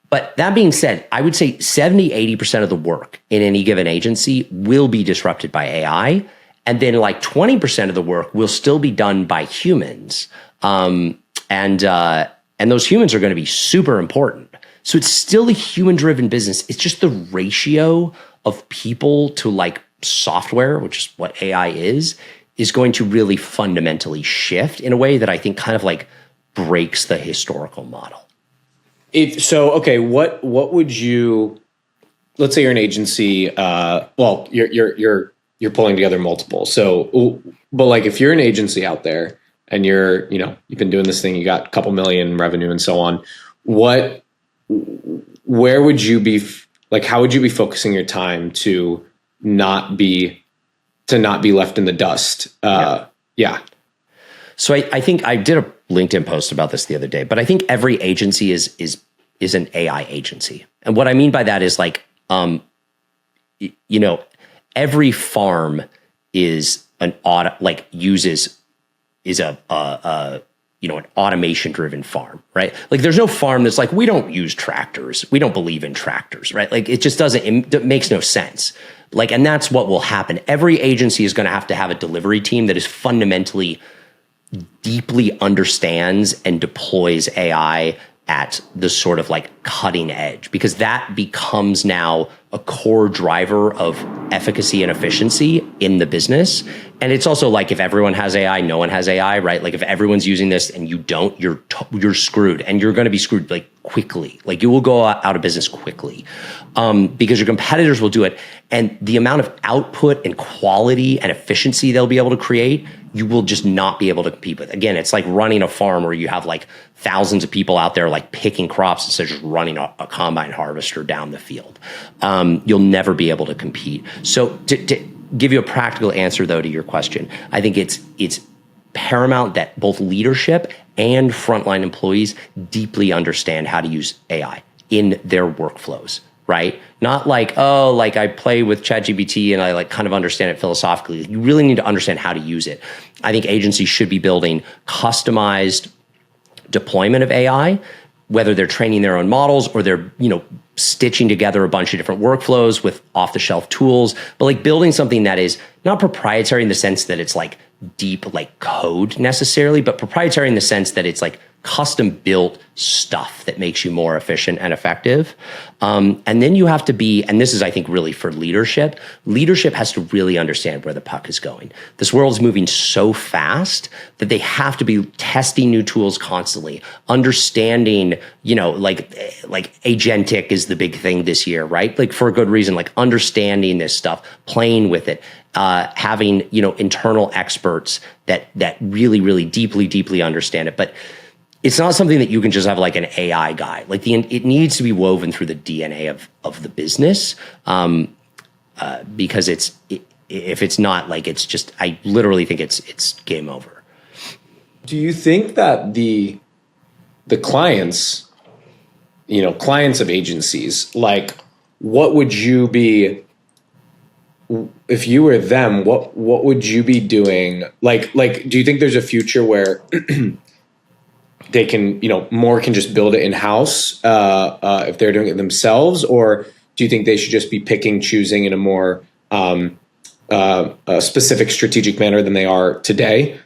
But that being said, I would say 70, 80% of the work in any given agency will be disrupted by AI. And then like 20% of the work will still be done by humans. And those humans are going to be super important. So it's still a human-driven business. It's just the ratio of people to like software, which is what AI is going to really fundamentally shift in a way that I think kind of like breaks the historical model. What would you? Let's say you're an agency. You're pulling together multiple. So, but like if you're an agency out there and you've been doing this thing, you got a couple million revenue and so on. Where would you be? Like, how would you be focusing your time to not be left in the dust? Yeah. So I think I did a LinkedIn post about this the other day, but I think every agency is an AI agency. And what I mean by that is like, every farm is an automation driven farm, right? Like there's no farm that's like, we don't use tractors. We don't believe in tractors, right? Like it just it makes no sense. Like, and that's what will happen. Every agency is going to have a delivery team that is fundamentally deeply understands and deploys AI at the sort of like cutting edge, because that becomes now a core driver of efficacy and efficiency in the business. And it's also like, if everyone has AI, no one has AI, right? Like if everyone's using this and you don't, you're screwed, and you're going to be screwed like quickly. Like you will go out of business quickly because your competitors will do it. And the amount of output and quality and efficiency they'll be able to create, you will just not be able to compete with. Again, it's like running a farm where you have like thousands of people out there like picking crops instead of just running a combine harvester down the field. You'll never be able to compete. So to give you a practical answer though to your question, I think it's paramount that both leadership and frontline employees deeply understand how to use AI in their workflows. right? Not like, oh, like I play with ChatGPT and I like kind of understand it philosophically. You really need to understand how to use it. I think agencies should be building customized deployment of AI, whether they're training their own models or they're, stitching together a bunch of different workflows with off-the-shelf tools, but like building something that is not proprietary in the sense that it's like deep like code necessarily, but proprietary in the sense that it's like custom built stuff that makes you more efficient and effective. And then you have to be, and this is, I think, really for leadership. Leadership has to really understand where the puck is going. This world is moving so fast that they have to be testing new tools constantly, understanding, like agentic is the big thing this year, right? Like for a good reason, like understanding this stuff, playing with it, having, internal experts that really, really deeply understand it. But it's not something that you can just have like an AI guy. Like it needs to be woven through the DNA of the business, because if it's not, like it's just, I literally think it's game over. Do you think that the clients, clients of agencies, like what would you be, if you were them, what would you be doing? Like, do you think there's a future where they can, more can just build it in-house if they're doing it themselves? Or do you think they should just be choosing in a more specific strategic manner than they are today?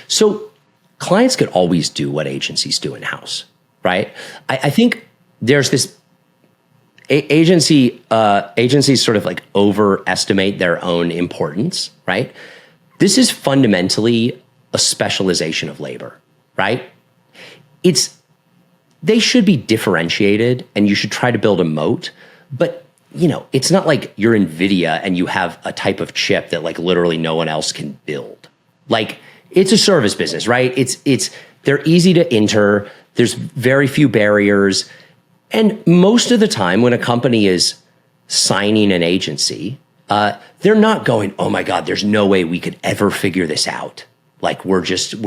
So clients could always do what agencies do in-house, right? I think there's this agencies sort of like overestimate their own importance, right? This is fundamentally a specialization of labor, right? They should be differentiated and you should try to build a moat, but it's not like you're NVIDIA and you have a type of chip that like literally no one else can build. Like it's a service business, right? They're easy to enter. There's very few barriers. And most of the time when a company is signing an agency, they're not going, oh my God, there's no way we could ever figure this out. Like we're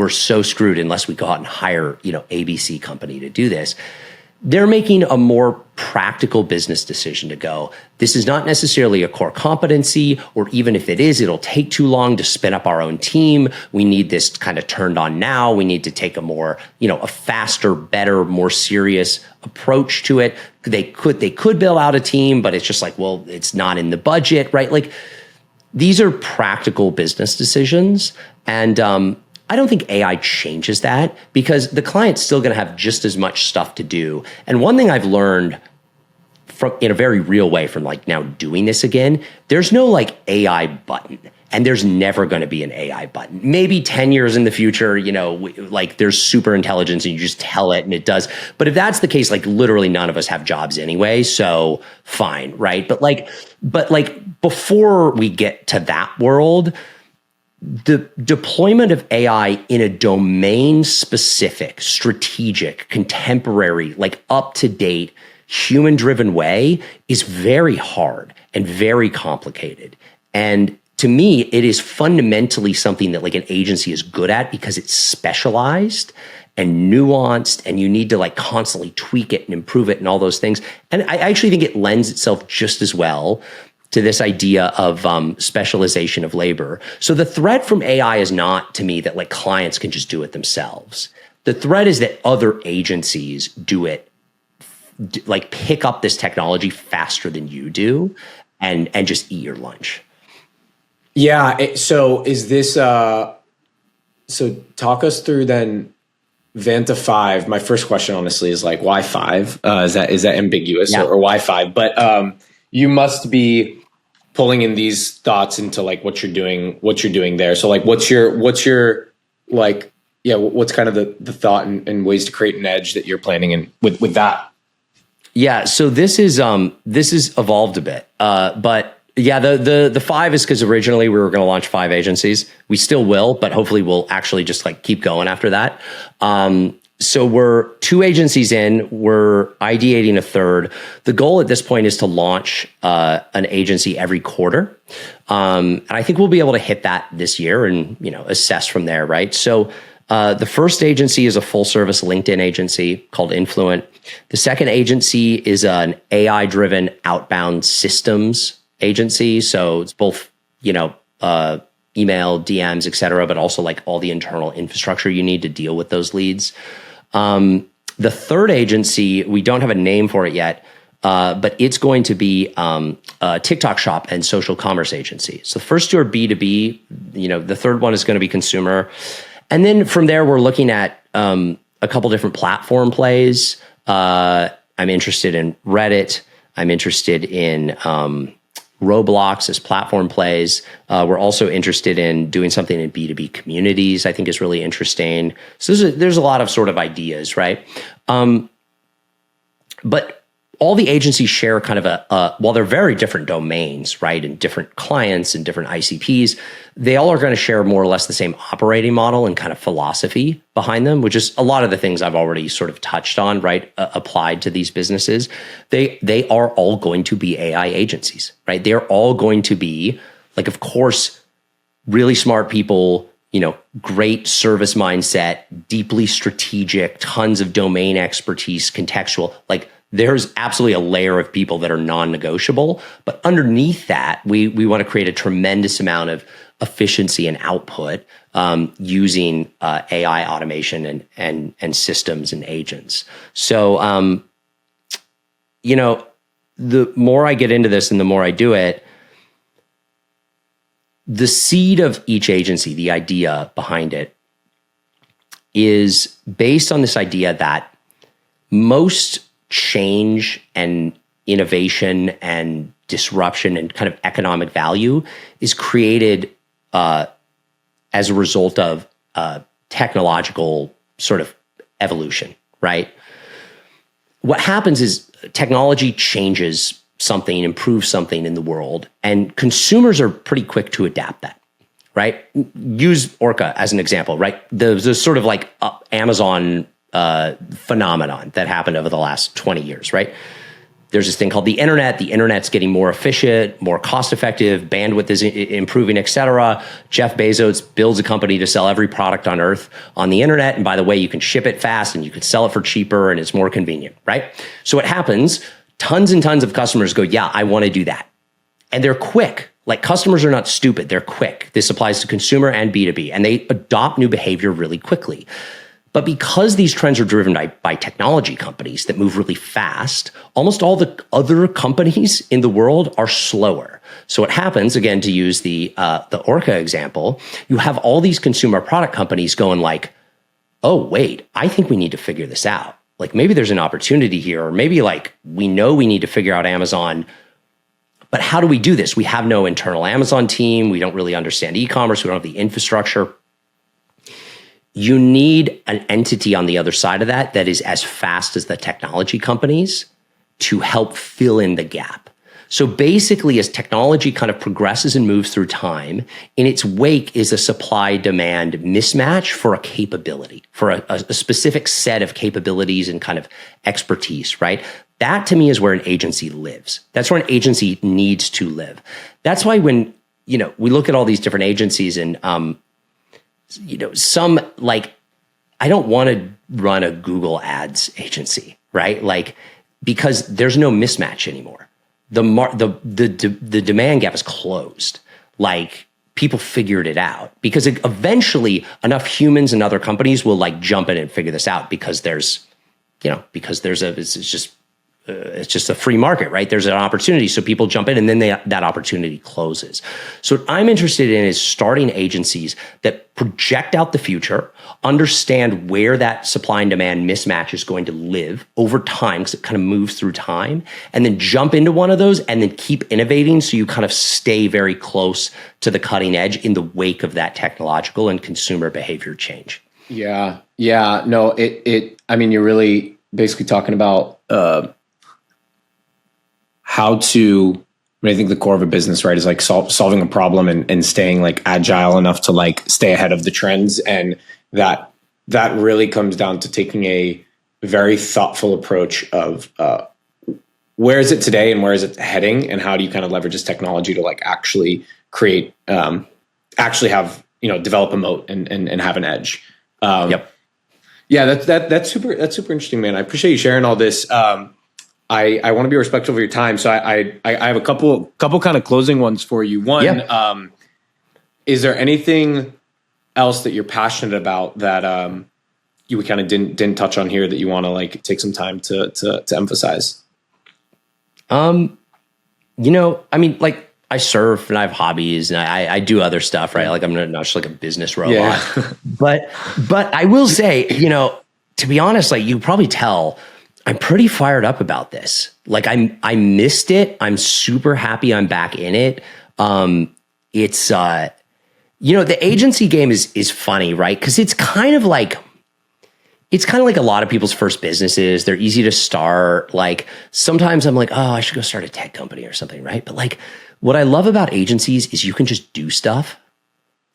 so screwed unless we go out and hire, ABC company to do this. They're making a more practical business decision to go, this is not necessarily a core competency, or even if it is, it'll take too long to spin up our own team. We need this kind of turned on now. We need to take a more, a faster, better, more serious approach to it. They could build out a team, but it's just like, well, it's not in the budget, right? Like these are practical business decisions. And I don't think AI changes that because the client's still going to have just as much stuff to do. And one thing I've learned in a very real way from like now doing this again, there's no like AI button, and there's never going to be an AI button. Maybe 10 years in the future, like there's super intelligence and you just tell it and it does. But if that's the case, like literally none of us have jobs anyway. So fine. Right. But before we get to that world, the deployment of AI in a domain-specific, strategic, contemporary, like up-to-date, human-driven way is very hard and very complicated. And to me, it is fundamentally something that like an agency is good at because it's specialized and nuanced, and you need to like constantly tweak it and improve it and all those things. And I actually think it lends itself just as well to this idea of specialization of labor. So the threat from AI is not to me that like clients can just do it themselves. The threat is that other agencies do it, like pick up this technology faster than you do and just eat your lunch. Yeah. So is this, so talk us through then Vanta 5. My first question honestly is like, why 5? Is that ambiguous or why 5? But you must be pulling in these thoughts into like what you're doing there. So like, what's your like, what's kind of the thought and ways to create an edge that you're planning in with that? Yeah. So this is evolved a bit. But yeah, the 5 is because originally we were going to launch 5 agencies. We still will, but hopefully we'll actually just like keep going after that. So we're 2 agencies in, we're ideating a third. The goal at this point is to launch an agency every quarter. And I think we'll be able to hit that this year and, assess from there, right? So The first agency is a full service LinkedIn agency called Influent. The second agency is an AI driven outbound systems agency. So it's both, email, DMs, et cetera, but also like all the internal infrastructure you need to deal with those leads. The third agency, we don't have a name for it yet, but it's going to be a TikTok shop and social commerce agency. So the first two are B2B, the third one is going to be consumer. And then from there, we're looking at a couple different platform plays. I'm interested in Reddit. I'm interested in Roblox as platform plays. We're also interested in doing something in B2B communities, I think is really interesting. So there's a lot of sort of ideas, right? But all the agencies share kind of while they're very different domains, right, and different clients and different ICPs, they all are going to share more or less the same operating model and kind of philosophy behind them, which is a lot of the things I've already sort of touched on, right, applied to these businesses. They are all going to be AI agencies, right? They're all going to be, like, of course, really smart people, great service mindset, deeply strategic, tons of domain expertise, contextual, like, there's absolutely a layer of people that are non-negotiable, but underneath that, we want to create a tremendous amount of efficiency and output using AI automation and systems and agents. So, the more I get into this and the more I do it, the seed of each agency, the idea behind it, is based on this idea that most change and innovation and disruption and kind of economic value is created as a result of technological sort of evolution, right? What happens is technology changes something, improves something in the world, and consumers are pretty quick to adapt that, right? Use Orca as an example, right? The sort of like Amazon phenomenon that happened over the last 20 years, right? There's this thing called the internet. The internet's getting more efficient, more cost effective, bandwidth is improving, et cetera. Jeff Bezos builds a company to sell every product on earth on the internet. And by the way, you can ship it fast and you can sell it for cheaper and it's more convenient, right? So what happens, tons and tons of customers go, yeah, I want to do that. And they're quick. Like, customers are not stupid. They're quick. This applies to consumer and B2B, and they adopt new behavior really quickly. But because these trends are driven by technology companies that move really fast, almost all the other companies in the world are slower. So what happens, again, to use the Orca example, you have all these consumer product companies going like, oh, wait, I think we need to figure this out. Like, maybe there's an opportunity here, or maybe like we know we need to figure out Amazon, but how do we do this? We have no internal Amazon team. We don't really understand e-commerce. We don't have the infrastructure. You need an entity on the other side of that is as fast as the technology companies to help fill in the gap. So basically, as technology kind of progresses and moves through time, in its wake is a supply-demand mismatch for a capability, for a specific set of capabilities and kind of expertise, right? That, to me, is where an agency lives. That's where an agency needs to live. That's why when, we look at all these different agencies and, some, like, I don't want to run a Google Ads agency, right? Like, because there's no mismatch anymore. The demand gap is closed. Like, people figured it out because eventually enough humans and other companies will like jump in and figure this out because it's just a free market, right? There's an opportunity. So people jump in and then that opportunity closes. So what I'm interested in is starting agencies that project out the future, understand where that supply and demand mismatch is going to live over time, because it kind of moves through time, and then jump into one of those and then keep innovating. So you kind of stay very close to the cutting edge in the wake of that technological and consumer behavior change. Yeah. No, I mean, you're really basically talking about, how to, I think the core of a business, right, is like solving a problem and staying like agile enough to like stay ahead of the trends. And that really comes down to taking a very thoughtful approach of where is it today and where is it heading, and how do you kind of leverage this technology to like actually create, actually have, develop a moat and have an edge. Yep. Yeah, that's super interesting, man. I appreciate you sharing all this. I want to be respectful of your time, so I have a couple kind of closing ones for you. One, is there anything else that you're passionate about that you kind of didn't touch on here that you want to like take some time to emphasize? I mean, like I surf and I have hobbies and I do other stuff, right? Like I'm not just like a business robot, but I will say, to be honest, like you probably tell, I'm pretty fired up about this. Like I missed it. I'm super happy I'm back in it. It's, the agency game is funny, right? Cause it's kind of like a lot of people's first businesses. They're easy to start. Like sometimes I'm like, oh, I should go start a tech company or something, right? But like what I love about agencies is you can just do stuff.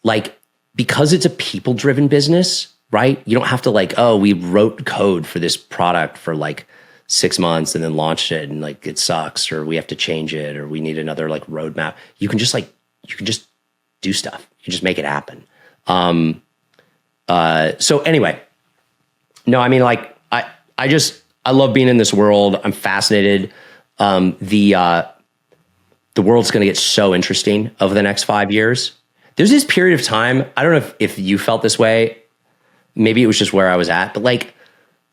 Like because it's a people-driven business, right? You don't have to like, oh, we wrote code for this product for like 6 months and then launched it and like it sucks or we have to change it or we need another like roadmap. You can just do stuff. You can just make it happen. So anyway, no, I mean, like, I love being in this world. I'm fascinated. The world's going to get so interesting over the next 5 years. There's this period of time. I don't know if you felt this way. Maybe it was just where I was at, but like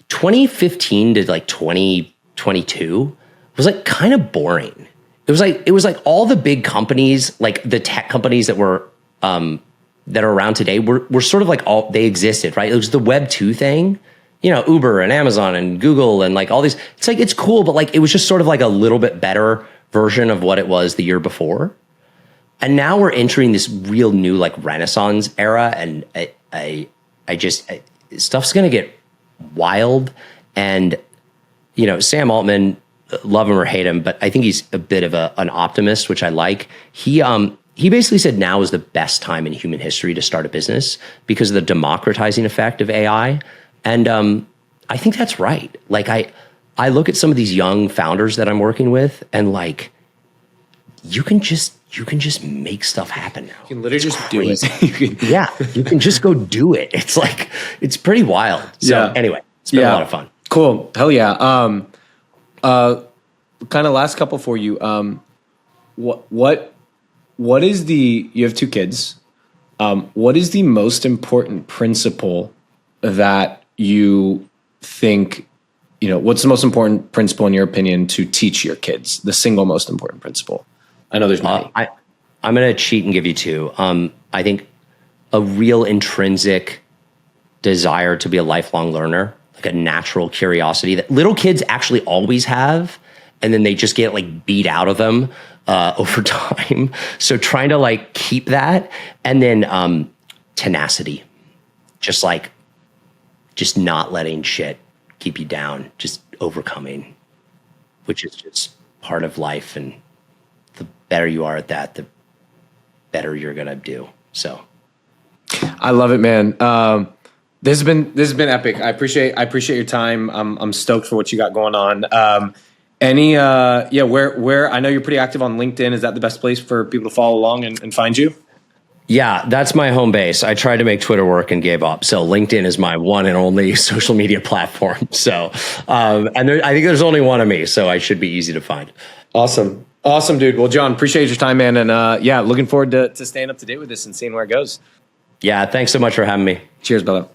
2015 to like 2022 was like kind of boring. It was like all the big companies, like the tech companies that were, that are around today were sort of like they existed, right? It was the Web 2 thing. Uber and Amazon and Google and like all these, it's like, it's cool, but like, it was just sort of like a little bit better version of what it was the year before. And now we're entering this real new like Renaissance era. And stuff's going to get wild. And, Sam Altman, love him or hate him, but I think he's a bit of an optimist, which I like. He basically said now is the best time in human history to start a business because of the democratizing effect of AI. And I think that's right. Like I look at some of these young founders that I'm working with, and like you can just make stuff happen now. You can literally just do it. Yeah, you can just go do it. It's like it's pretty wild. So anyway, it's been a lot of fun. Cool. Hell yeah. Kind of last couple for you. What is you have 2 kids. What is the most important principle that you think, what's the most important principle in your opinion to teach your kids? The single most important principle? I know there's many. I'm going to cheat and give you 2. I think a real intrinsic desire to be a lifelong learner, like a natural curiosity that little kids actually always have, and then they just get like beat out of them over time. So trying to like keep that, and then tenacity, just not letting shit keep you down, just overcoming, which is just part of life. And the better you are at that, the better you're going to do. So I love it, man. This has been epic. I appreciate your time. I'm stoked for what you got going on. Where I know you're pretty active on LinkedIn. Is that the best place for people to follow along and find you? Yeah, that's my home base. I tried to make Twitter work and gave up. So LinkedIn is my one and only social media platform. So, I think there's only one of me, so I should be easy to find. Awesome, dude. Well, John, appreciate your time, man. And looking forward to staying up to date with this and seeing where it goes. Yeah, thanks so much for having me. Cheers, brother.